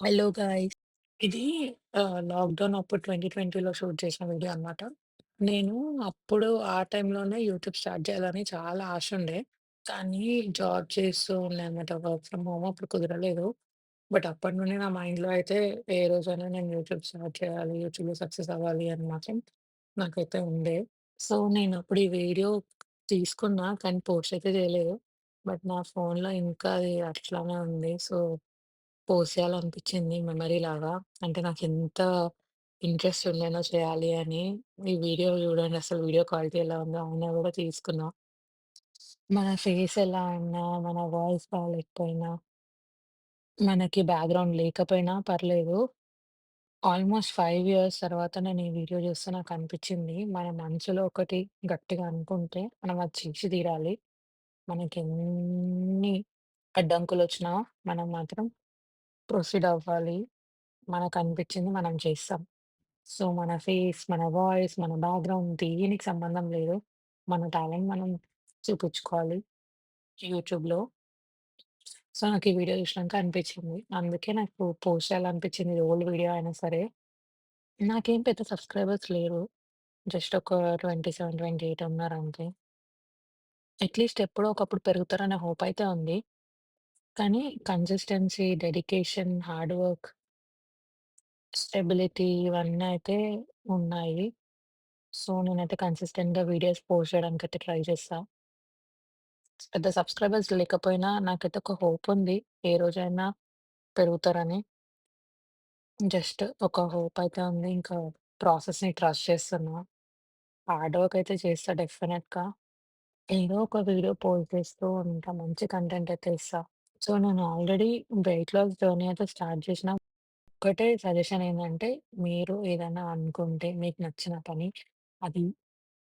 Hello guys. ఇది lockdown అప్పుడు 2020లో shoot చేసిన వీడియో అన్నమాట. నేను అప్పుడు ఆ టైంలోనే యూట్యూబ్ స్టార్ట్ చేయాలని చాలా ఆశ ఉండే. కానీ జాబ్ చేస్తూ ఉండే అన్నమాట. వర్క్ ఫ్రమ్ హోమ్ అప్పుడు కుదరలేదు. బట్ అప్పటి నుండి నా మైండ్‌లో అయితే ఏ రోజైనా నేను యూట్యూబ్ స్టార్ట్ చేయాలి, యూట్యూబ్‌లో సక్సెస్ అవ్వాలి అని మాత్రం నాకైతే ఉండే. సో, నేనప్పుడు ఈ వీడియో తీసుకున్నా కానీ పోస్ట్ అయితే చేయలేదు. బట్ నా ఫోన్‌లో ఇంకా అది అట్లానే ఉంది. సో పోస్ట్ చేయాలనిపించింది మెమరీలాగా. అంటే నాకెంత ఇంట్రెస్ట్ ఉండేనో చేయాలి అని. ఈ వీడియో చూడండి అసలు వీడియో క్వాలిటీ ఎలా ఉందో అయినా కూడా తీసుకున్నా. మన ఫేస్ ఎలా ఉన్నా, మన వాయిస్ బాలేకపోయినా, మనకి బ్యాక్‌గ్రౌండ్ లేకపోయినా పర్లేదు. ఆల్మోస్ట్ 5 ఇయర్స్ తర్వాత నేను ఈ వీడియో చూస్తే నాకనిపించింది, మన మనసులో ఒకటి గట్టిగా అనుకుంటే మనం అది చేసి తీరాలి. మనకెన్ని అడ్డంకులొచ్చినా మనం మాత్రం ప్రొసీడ్ అవ్వాలి. మనకనిపించింది మనం చేస్తాం. సో, మన ఫేస్, మన వాయిస్, మన బ్యాక్‌గ్రౌండ్ దేనికి సంబంధం లేదు. మన టాలెంట్ మనం చూపించుకోవాలి యూట్యూబ్‌లో. సో, నాకు ఈ వీడియో చూసినాక అనిపించింది. అందుకే నాకు పోస్ట్ చేయాలనిపించింది. ఇది ఓల్డ్ వీడియో అయినా సరే. నాకేం పెద్ద సబ్‌స్క్రైబర్స్ లేరు. జస్ట్ ఒక 27, 28 ఉన్నారంతే. అట్‌లీస్ట్ ఎప్పుడో ఒకప్పుడు పెరుగుతారనే హోప్ అయితే ఉంది. కానీ consistency, dedication, hard work, stability ఇవన్నీ అయితే ఉన్నాయి. సో, నేనైతే కన్సిస్టెంట్‌గా వీడియోస్ పోస్ట్ చేయడానికైతే ట్రై చేస్తా. పెద్ద సబ్‌స్క్రైబర్స్ లేకపోయినా నాకైతే ఒక హోప్ ఉంది. ఏ రోజైనా పెరుగుతారని. జస్ట్ ఒక హోప్ అయితే ఉంది. ఇంకా ప్రాసెస్‌ని ట్రస్ట్ చేస్తున్నా. హార్డ్ వర్క్ అయితే చేస్తా డెఫినెట్‌గా. ఏదో ఒక వీడియో పోస్ట్ చేస్తూ ఉంటా. మంచి కంటెంట్ అయితే ఇస్తా. సో, నేను ఆల్రెడీ వెయిట్ లాస్ జర్నీ అయితే స్టార్ట్ చేసిన. ఒక్కటే సజెషన్ ఏందంటే, మీరు ఏదైనా అనుకుంటే మీకు నచ్చిన పని అది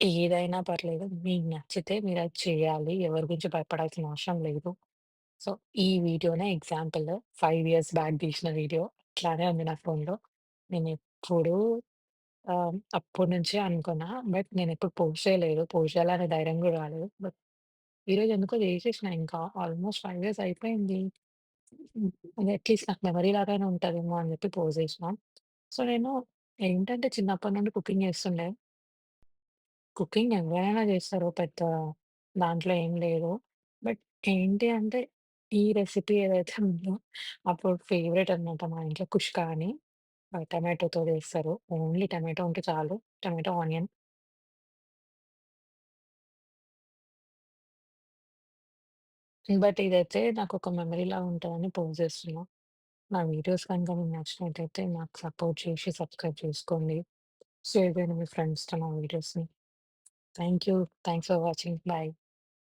ఏదైనా పర్లేదు. మీకు నచ్చితే మీరది చేయాలి. ఎవరి గురించి భయపడాల్సిన అవసరం లేదు. సో, ఈ వీడియోనే ఎగ్జాంపుల్. 5 ఇయర్స్ బ్యాక్ తీసిన వీడియో. అట్లానే ఉంది నా ఫోన్‌లో. నేనెప్పుడూ అప్పటి నుంచే అనుకున్నా. బట్ నేనెప్పుడు పోస్ట్ చేయలేదు. పోస్ట్ చేయాలనే ధైర్యం గూడా రాలేదు. బట్ ఈరోజు ఎందుకో చేసేసినా ఇంకా. ఆల్మోస్ట్ 5 ఇయర్స్ అయిపోయింది. హ్మ్. అది అట్‌లీస్ట్ నాకు మెమరీ లాగానే ఉంటదేమో అని చెప్పి పోస్ట్ చేసినా. సో, నేను ఏంటంటే చిన్నప్పటి నుండి కుకింగ్ చేస్తుండే. కుకింగ్ ఎవరైనా చేస్తారు. పెద్ద దాంట్లో ఏం లేదు. బట్ ఏంటి అంటే, ఈ రెసిపీ ఏదైతే ఉందో అప్పుడు ఫేవరెట్ అనమాట మా ఇంట్లో కుష్కా అని. టమాటోతో చేస్తారు. ఓన్లీ టమాటో ఉంటే చాలు. Tomato, onion. బట్ ఇదైతే నాకొక మెమరీలా ఉంటదని పోస్ట్ చేస్తున్నా. నా వీడియోస్ కనుక మీకు నచ్చినట్టయితే నాకు సపోర్ట్ చేసి సబ్స్క్రైబ్ చేసుకోండి. షేర్ చేయండి మీ ఫ్రెండ్స్‌తో నా వీడియోస్‌ని. Thank you. Thanks for watching. By.